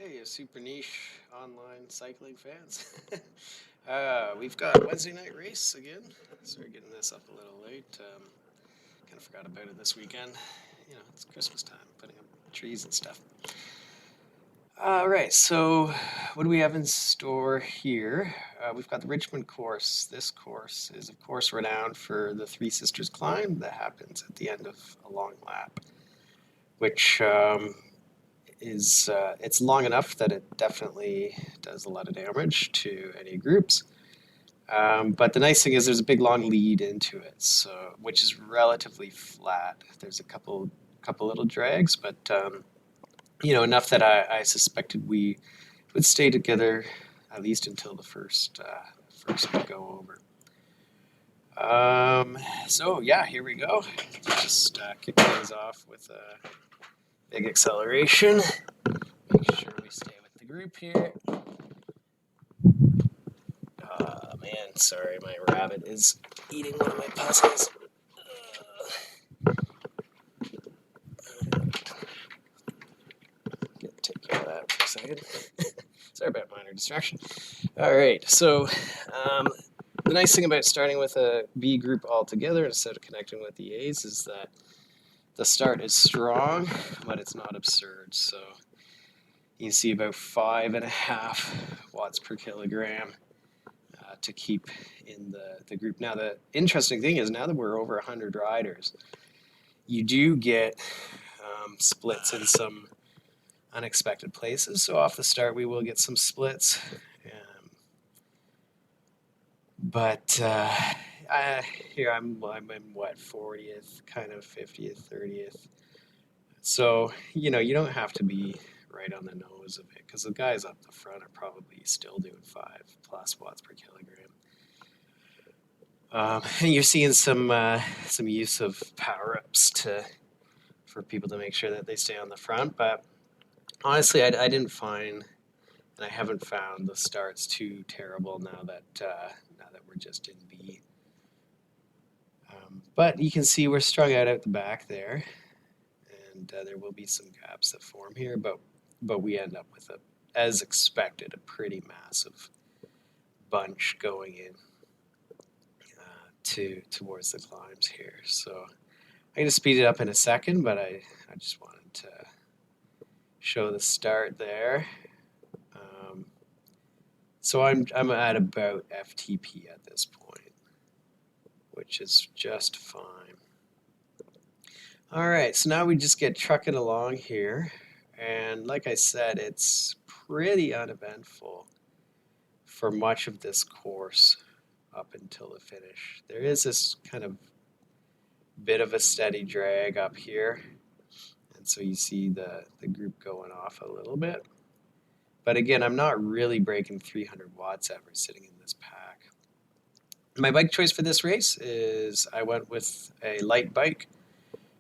Hey, you super niche online cycling fans. We've got Wednesday night race again. Sorry, getting this up a little late. Kind of forgot about it this weekend. You know, it's Christmas time, putting up trees and stuff. All right, so what do we have in store here? We've got the Richmond course. This course is, of course, renowned for the Three Sisters climb that happens at the end of a long lap, which is it's long enough that it definitely does a lot of damage to any groups. But the nice thing is there's a big long lead into it, so which is relatively flat. There's a couple little drags, but enough that I suspected we would stay together at least until the first go over. So yeah, here we go. Just kick things off with a big acceleration. Make sure we stay with the group here. Oh man, sorry, my rabbit is eating one of my puzzles. Take care of that for a second. Sorry about minor distraction. All right, so the nice thing about starting with a B group altogether instead of connecting with the A's is that the start is strong, but it's not absurd. So you can see about 5.5 watts per kilogram to keep in the group. Now, the interesting thing is now that we're over 100 riders, you do get splits in some unexpected places. So off the start, we will get some splits. But here I'm in what, 40th, kind of 50th, 30th. So, you don't have to be right on the nose of it because the guys up the front are probably still doing 5+ watts per kilogram. And you're seeing some use of power ups for people to make sure that they stay on the front. But honestly, I didn't find, and I haven't found the starts too terrible now that we're just in B. But you can see we're strung out the back there, and there will be some gaps that form here. But we end up with as expected, a pretty massive bunch going in towards the climbs here. So I'm going to speed it up in a second, but I just wanted to show the start there. So I'm at about FTP at this point, which is just fine. All right, so now we just get trucking along here. And like I said, it's pretty uneventful for much of this course up until the finish. There is this kind of bit of a steady drag up here. And so you see the group going off a little bit. But again, I'm not really breaking 300 watts ever sitting in this pack. My bike choice for this race is I went with a light bike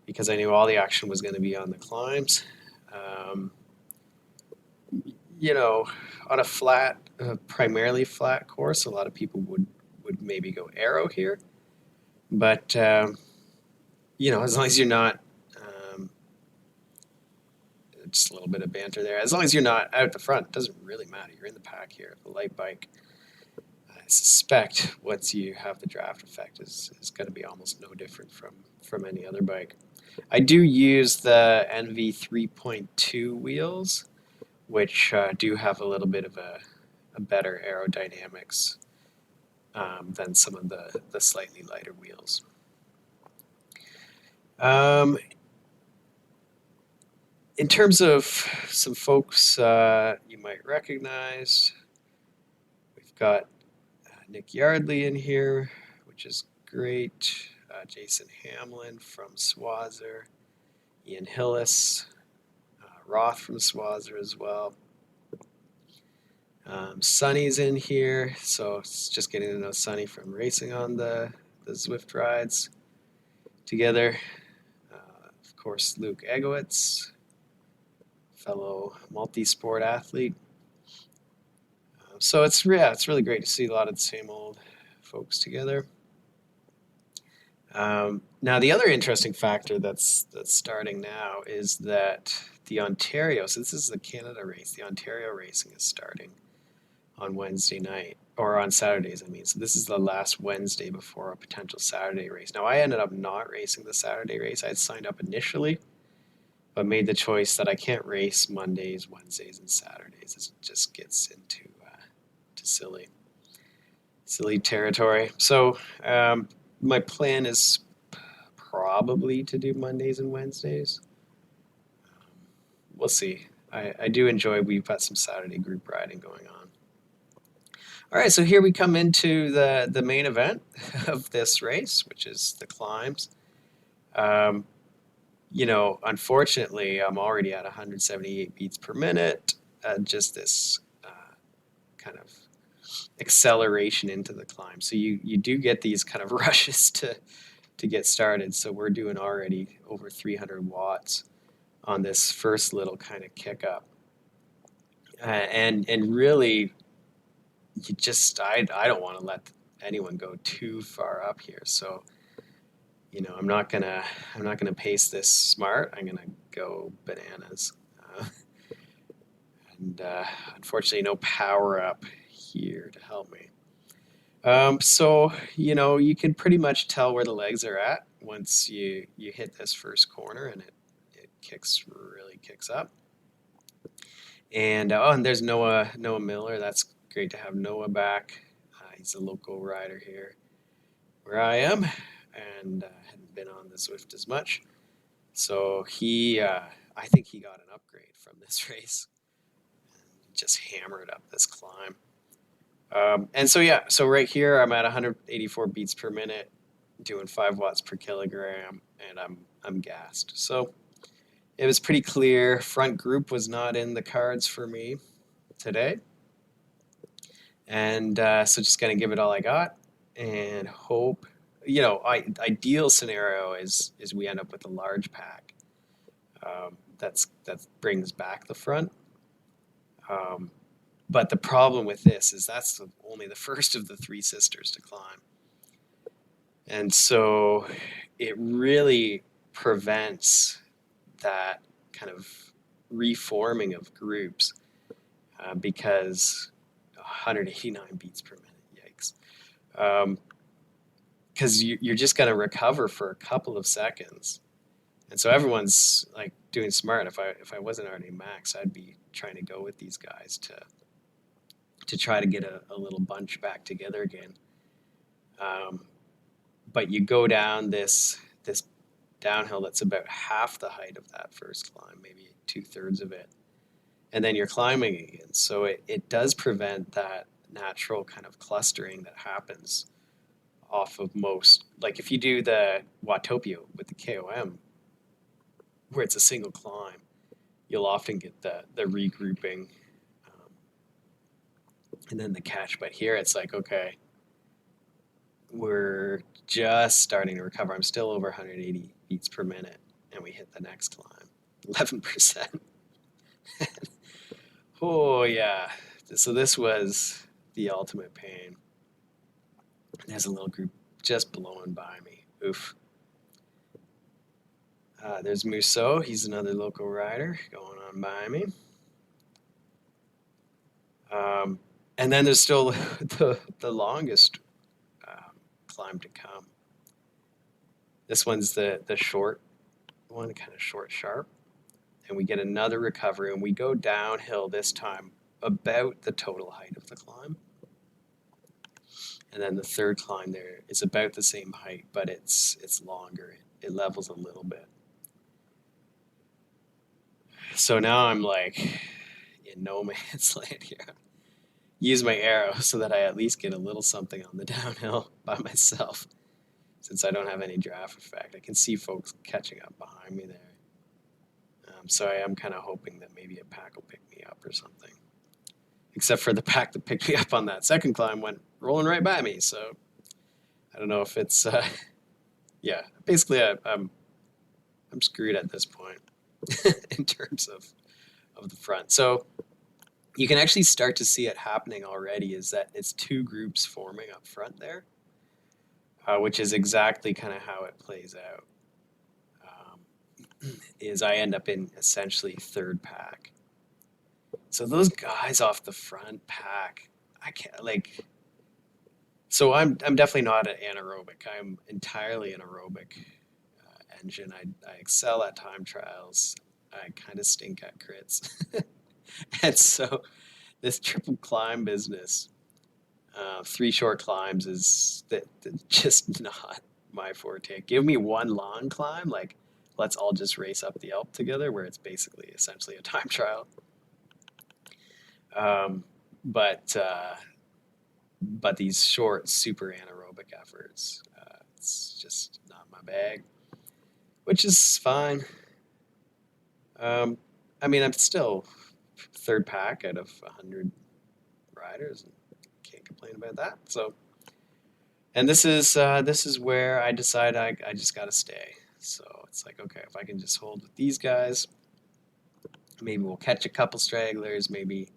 because I knew all the action was going to be on the climbs. On a flat, primarily flat course, a lot of people would maybe go aero here. But, as long as you're not, just a little bit of banter there, as long as you're not out the front, it doesn't really matter. You're in the pack here. The light bike, I suspect once you have the draft effect is going to be almost no different from any other bike. I do use the NV 3.2 wheels, which do have a little bit of a better aerodynamics than some of the slightly lighter wheels. In terms of some folks you might recognize, we've got Nick Yardley in here, which is great. Jason Hamlin from Swazzer, Ian Hillis, Roth from Swazzer as well. Sonny's in here, so it's just getting to know Sonny from racing on the Zwift rides together. Of course, Luke Egowitz, fellow multi-sport athlete. So it's really great to see a lot of the same old folks together. Now, the other interesting factor that's starting now is that the Ontario, so this is the Canada race, the Ontario racing is starting on Wednesday night, or on Saturdays, I mean. So this is the last Wednesday before a potential Saturday race. Now, I ended up not racing the Saturday race. I had signed up initially, but made the choice that I can't race Mondays, Wednesdays, and Saturdays. It just gets into to silly territory. So my plan is probably to do Mondays and Wednesdays. We'll see. I do enjoy, we've got some Saturday group riding going on. All right, so here we come into the main event of this race, which is the climbs. You know, unfortunately, I'm already at 178 beats per minute. Just this kind of acceleration into the climb. So you do get these kind of rushes to get started. So we're doing already over 300 watts on this first little kind of kick up. And really, you just I don't want to let anyone go too far up here. So, you know, I'm not gonna pace this smart. I'm gonna go bananas. And unfortunately, no power up here to help me. So, you know, you can pretty much tell where the legs are at once you hit this first corner, and it really kicks up. And and there's Noah Miller. That's great to have Noah back. He's a local rider here where I am, and hadn't been on the Zwift as much. So he, I think he got an upgrade from this race. Just hammered up this climb. And so yeah, so right here I'm at 184 beats per minute, doing 5 watts per kilogram, and I'm gassed. So it was pretty clear. Front group was not in the cards for me today, and so just gonna give it all I got and hope. You know, ideal scenario is we end up with a large pack. That brings back the front. But the problem with this is that's only the first of the 3 sisters to climb. And so it really prevents that kind of reforming of groups because 189 beats per minute, yikes. Because you're just going to recover for a couple of seconds. And so everyone's like doing smart. If I wasn't already max, I'd be trying to go with these guys to try to get a little bunch back together again. But you go down this downhill that's about half the height of that first climb, maybe 2/3 of it, and then you're climbing again. So it does prevent that natural kind of clustering that happens off of most, like if you do the Watopia with the KOM, where it's a single climb, you'll often get the regrouping and then the catch. But here it's like, okay, we're just starting to recover. I'm still over 180 beats per minute, and we hit the next climb, 11%. Oh yeah, so this was the ultimate pain. There's a little group just blowing by me. Oof. There's Musso. He's another local rider going on by me. And then there's still the longest climb to come. This one's the short one, kind of short, sharp. And we get another recovery, and we go downhill this time about the total height of the climb. And then the third climb there is about the same height, but it's longer. It levels a little bit. So now I'm like in no man's land here. Use my arrow so that I at least get a little something on the downhill by myself, since I don't have any draft effect. I can see folks catching up behind me there. So I am kind of hoping that maybe a pack will pick me up or something. Except for the pack that picked me up on that second climb went rolling right by me. So I don't know if it's, yeah, basically I'm screwed at this point in terms of the front. So you can actually start to see it happening already, is that it's 2 groups forming up front there, which is exactly kind of how it plays out. is I end up in essentially third pack. So those guys off the front pack, I can't like. So I'm definitely not an anaerobic. I'm entirely an aerobic engine. I excel at time trials. I kind of stink at crits, and so this triple climb business, 3 short climbs is just not my forte. Give me one long climb, like let's all just race up the Alp together, where it's basically essentially a time trial. Um, but these short, super anaerobic efforts, it's just not my bag, which is fine. Um, I mean, I'm still third pack out of 100 riders, and can't complain about that. So, and this is where I decide I just got to stay. So it's like, okay, if I can just hold with these guys, maybe we'll catch a couple stragglers, maybe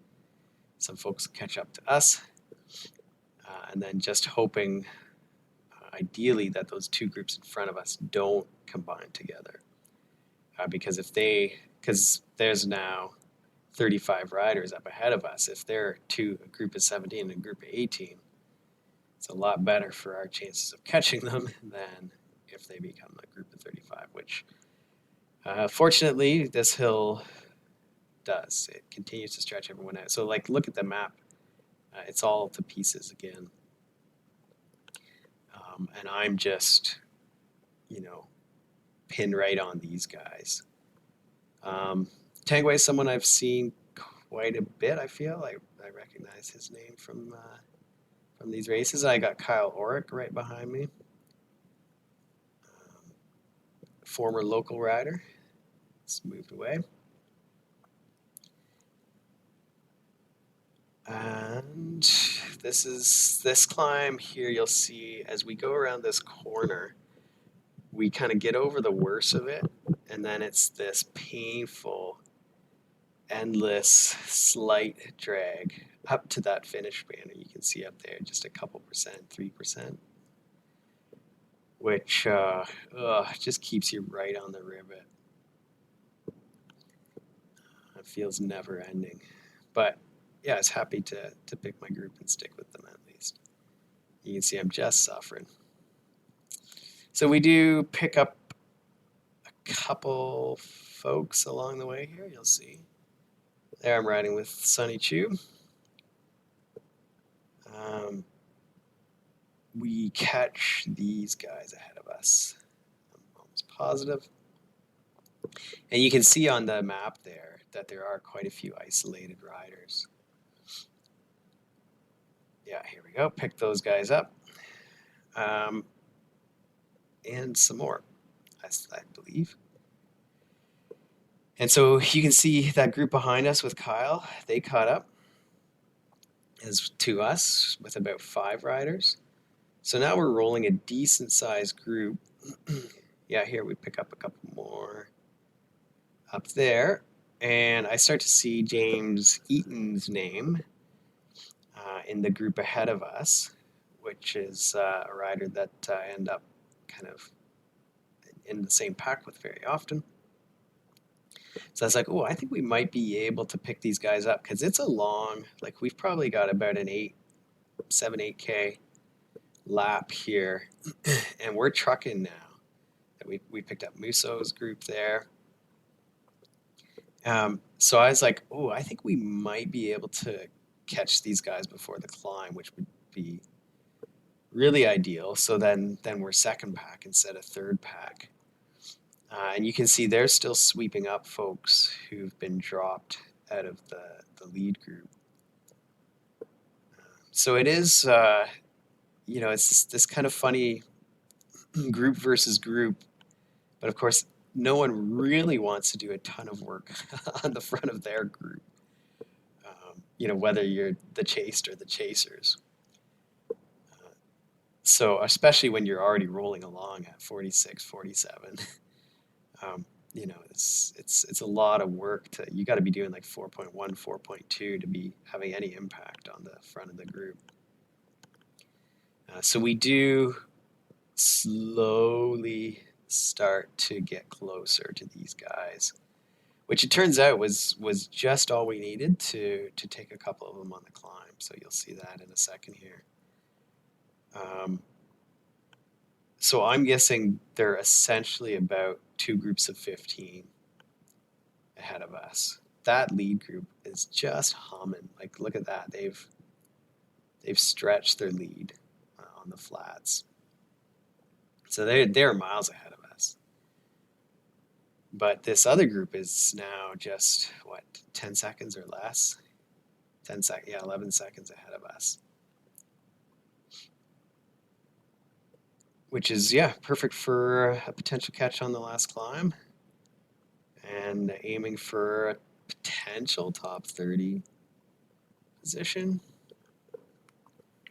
some folks will catch up to us, and then just hoping, ideally, that those two groups in front of us don't combine together. Because there's now 35 riders up ahead of us. If they're a group of 17 and a group of 18, it's a lot better for our chances of catching them than if they become a group of 35, which fortunately this hill does. It continues to stretch everyone out. So like, look at the map. It's all to pieces again. And I'm just, pinned right on these guys. Tangway is someone I've seen quite a bit. I feel I recognize his name from these races. I got Kyle Orick right behind me, former local rider. It's moved away. And this climb here, you'll see as we go around this corner, we kind of get over the worst of it, and then it's this painful, endless, slight drag up to that finish banner. You can see up there just a couple percent, 3%, which just keeps you right on the rivet. It feels never ending. But yeah, I was happy to pick my group and stick with them at least. You can see I'm just suffering. So we do pick up a couple folks along the way here, you'll see. There I'm riding with Sonny Chu. We catch these guys ahead of us. I'm almost positive. And you can see on the map there that there are quite a few isolated riders. Yeah, here we go. Pick those guys up. And some more, I believe. And so you can see that group behind us with Kyle, they caught up as to us with about 5 riders. So now we're rolling a decent sized group. Yeah, here we pick up a couple more up there. And I start to see James Eaton's name in the group ahead of us, which is a rider that I end up kind of in the same pack with very often. So I was like, oh, I think we might be able to pick these guys up because it's a long, like we've probably got about an 8K lap here. And we're trucking now. We picked up Muso's group there. So I was like, oh, I think we might be able to catch these guys before the climb, which would be really ideal. So then we're second pack instead of third pack. And you can see they're still sweeping up folks who've been dropped out of the lead group. So it is, it's this kind of funny group versus group. But of course, no one really wants to do a ton of work on the front of their group, whether you're the chased or the chasers. So especially when you're already rolling along at 46, 47, it's a lot of work you got to be doing like 4.1, 4.2 to be having any impact on the front of the group. So we do slowly start to get closer to these guys, which it turns out was just all we needed to take a couple of them on the climb. So you'll see that in a second here. So I'm guessing they're essentially about 2 groups of 15 ahead of us. That lead group is just humming. Like, look at that. They've stretched their lead on the flats. So they're miles ahead of us. But this other group is now just, what, 10 seconds or less? 11 seconds ahead of us. Which is, yeah, perfect for a potential catch on the last climb. And aiming for a potential top 30 position,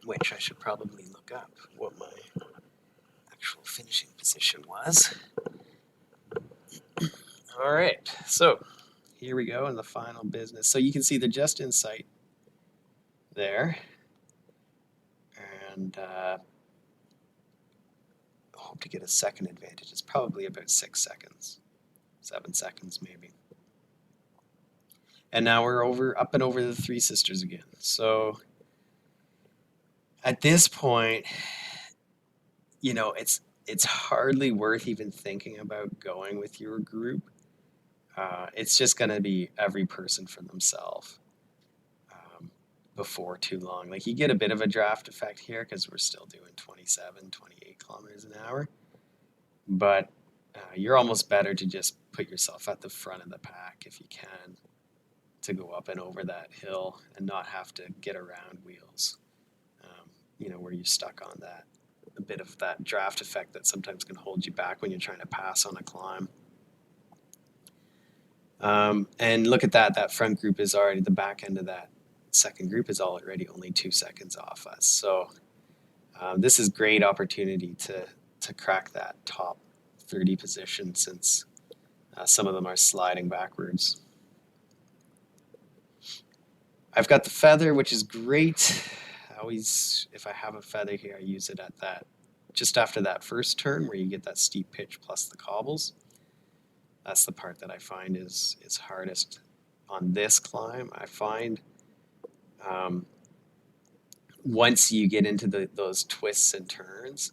which I should probably look up what my actual finishing position was. All right, so here we go in the final business. So you can see they're just in sight there. And hope to get a second advantage. It's probably about 6 seconds, 7 seconds maybe. And now we're up and over the Three Sisters again. So at this point, you know, it's hardly worth even thinking about going with your group. It's just going to be every person for themselves before too long. Like, you get a bit of a draft effect here because we're still doing 27, 28 kilometers an hour. But you're almost better to just put yourself at the front of the pack if you can, to go up and over that hill and not have to get around wheels, you know, where you're stuck on that, a bit of that draft effect that sometimes can hold you back when you're trying to pass on a climb. And look at that front group is already, the back end of that second group is already only 2 seconds off us. So this is great opportunity to crack that top 30 position, since some of them are sliding backwards. I've got the feather, which is great. Always, if I have a feather here, I use it at that, just after that first turn where you get that steep pitch plus the cobbles. That's the part that I find is hardest on this climb. I find once you get into those twists and turns,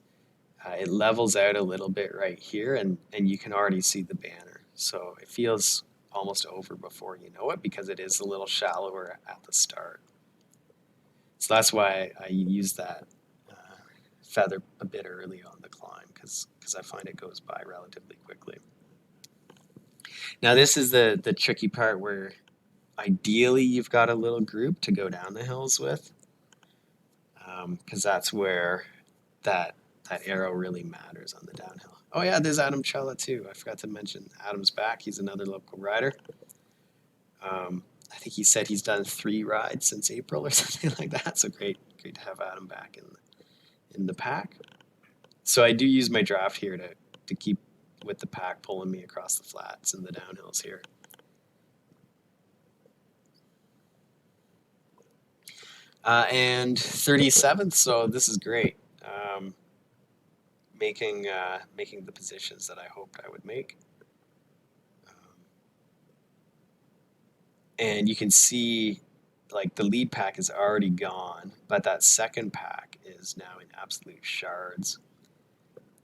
it levels out a little bit right here, and you can already see the banner. So it feels almost over before you know it, because it is a little shallower at the start. So that's why I use that feather a bit early on the climb, because I find it goes by relatively quickly. Now this is the tricky part, where ideally you've got a little group to go down the hills with, because that's where that arrow really matters on the downhill. Oh yeah, there's Adam Chella too. I forgot to mention Adam's back. He's another local rider. I think he said he's done 3 rides since April or something like that. So great to have Adam back in the pack. So I do use my draft here to keep with the pack pulling me across the flats and the downhills here. And 37th, so this is great. Making the positions that I hoped I would make. And you can see, like, the lead pack is already gone, but that second pack is now in absolute shards.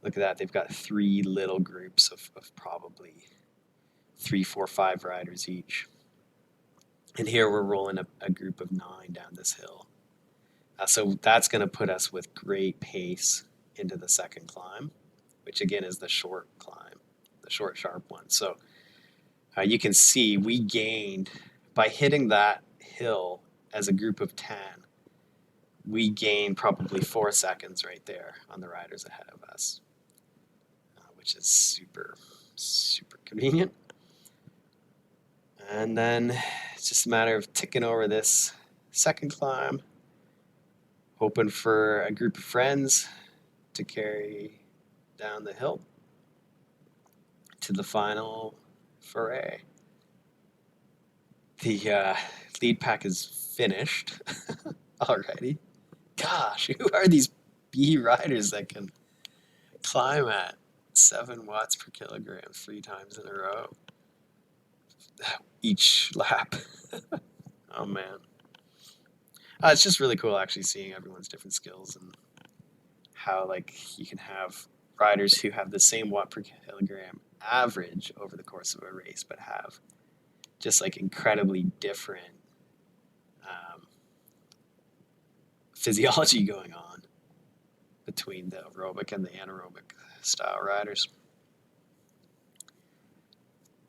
Look at that. They've got 3 little groups of probably 3, 4, 5 riders each. And here we're rolling a group of 9 down this hill. So that's going to put us with great pace into the second climb, which again is the short climb, the short, sharp one. So you can see we gained, by hitting that hill as a group of 10, we gained probably 4 seconds right there on the riders ahead of us, which is super, super convenient. And then it's just a matter of ticking over this second climb, hoping for a group of friends to carry down the hill to the final foray. The lead pack is finished already. Gosh, who are these B riders that can climb at 7 watts per kilogram 3 times in a row. Each lap. Oh man. It's just really cool actually seeing everyone's different skills and how like you can have riders who have the same watt per kilogram average over the course of a race, but have just like incredibly different physiology going on between the aerobic and the anaerobic style riders.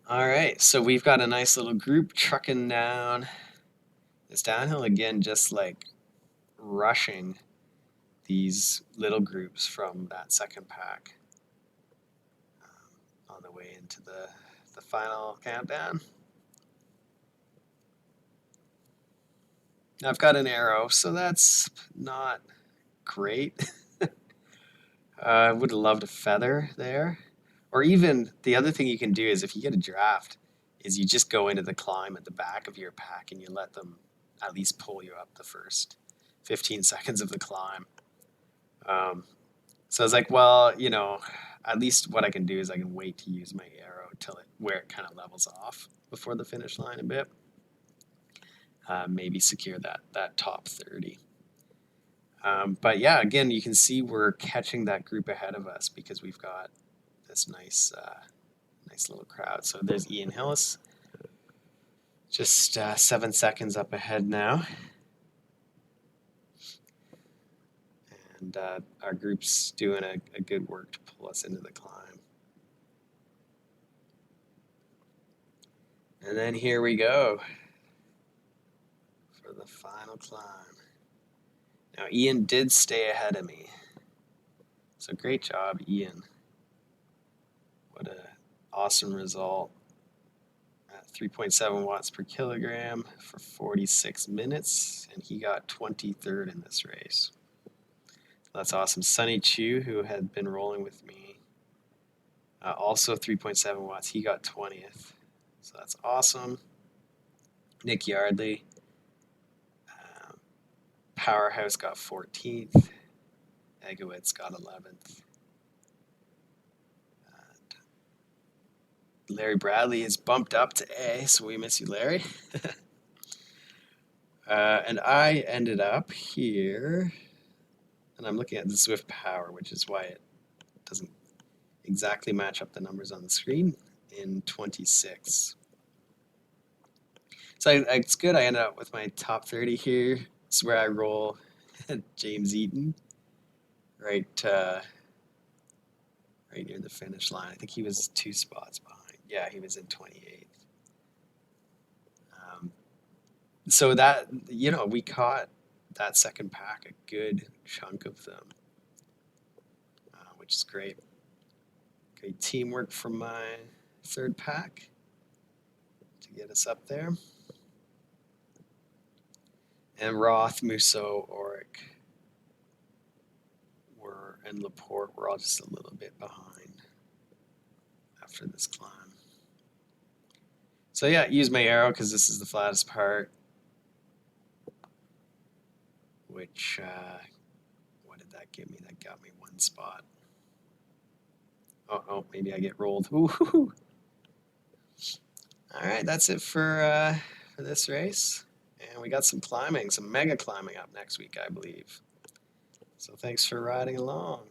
All right, so we've got a nice little group trucking down this downhill again, just like rushing these little groups from that second pack on the way into the final countdown. Now I've got an arrow, so that's not great. I would have loved a feather there. Or even the other thing you can do is if you get a draft, is you just go into the climb at the back of your pack and you let them at least pull you up the first 15 seconds of the climb. So I was like, well, you know, at least what I can do is I can wait to use my arrow till where it kind of levels off before the finish line a bit. Maybe secure that top 30. But yeah, again, you can see we're catching that group ahead of us because we've got this nice little crowd. So there's Ian Hillis, just 7 seconds up ahead now. And our group's doing a good work to pull us into the climb. And then here we go for the final climb. Now Ian did stay ahead of me. So great job, Ian. What an awesome result. At 3.7 watts per kilogram for 46 minutes. And he got 23rd in this race. That's awesome. Sunny Chu, who had been rolling with me, also 3.7 watts. He got 20th. So that's awesome. Nick Yardley, Powerhouse got 14th. Egowitz got 11th. And Larry Bradley is bumped up to A, so we miss you, Larry. And I ended up here. And I'm looking at the Zwift Power, which is why it doesn't exactly match up the numbers on the screen, in 26. So it's good. I ended up with my top 30 here. It's where I roll James Eaton right near the finish line. I think he was 2 spots behind. Yeah, he was in 28th. So that, you know, we caught that second pack, a good chunk of them, which is great. Great teamwork from my third pack to get us up there. And Roth, Musso, Oric, and Laporte were all just a little bit behind after this climb. So yeah, use my arrow because this is the flattest part. Which, what did that give me? That got me 1 spot. Oh, maybe I get rolled. Ooh. All right, that's it for this race. And we got some climbing, some mega climbing up next week, I believe. So thanks for riding along.